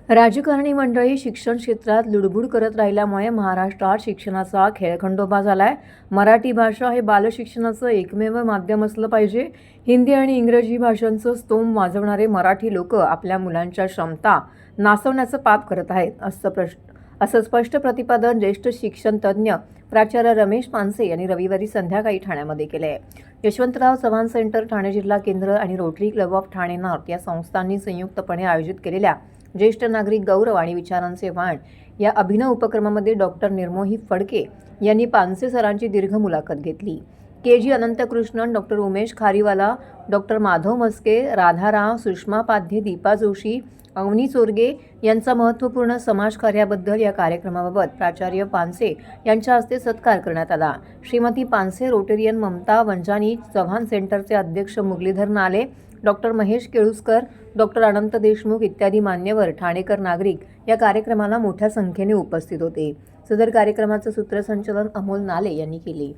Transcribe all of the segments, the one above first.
राजकारणी मंडळी शिक्षण क्षेत्रात लुडबुड करत राहिल्यामुळे महाराष्ट्रात शिक्षणाचा खेळखंडोबा झालाय। मराठी भाषा हे बालशिक्षणाचं एकमेव माध्यम असलं पाहिजे। हिंदी आणि इंग्रजी भाषांचं स्तोम वाजवणारे मराठी लोक आपल्या मुलांच्या क्षमता नासवण्याचं पाप करत आहेत असं स्पष्ट प्रतिपादन ज्येष्ठ शिक्षण तज्ज्ञ प्राचार्य रमेश पानसे यांनी रविवारी संध्याकाळी ठाण्यामध्ये केले। यशवंतराव चव्हाण सेंटर ठाणे जिल्हा केंद्र आणि rotary club of Thane north या संस्थांनी संयुक्तपणे आयोजित केलेल्या ज्येष्ठ नागरिक गौरव आणि विचारांचे वाण या अभिनव उपक्रमामध्ये डॉक्टर निर्मोही फडके यांनी पानसे सरांची दीर्घ मुलाखत घेतली। K G. Ananthakrishnan, doctor Umesh Khariwala, doctor Madhav Maske, Radharao, Sushma Padhye, Deepa Joshi, Avani Chorge यांचा महत्त्वपूर्ण समाजकार्याबद्दल या कार्यक्रमाबाबत प्राचार्य पानसे यांच्या हस्ते सत्कार करण्यात आला। श्रीमती पानसे, रोटेरियन ममता वंजानी, चव्हाण सेंटरचे अध्यक्ष मुरलीधर नाले, डॉक्टर महेश केळुसकर, डॉक्टर अनंत देशमुख इत्यादी मान्यवर ठाणेकर नागरिक या कार्यक्रमाला मोठ्या संख्येने उपस्थित होते। सदर कार्यक्रमाचे सूत्रसंचालन अमोल नाले यांनी केले।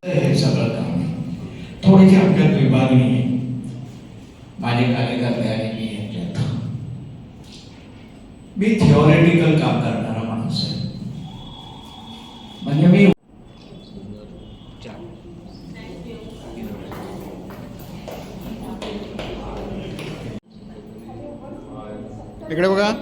हे सगळं काम आहे। थोडीशी अभ्यास विभागणी आहे माझे कार्यकर्ते आणि मी यांच्यात। मी थिओरिटिकल काम करणारा माणूस आहे, म्हणजे मी इकडे बघा।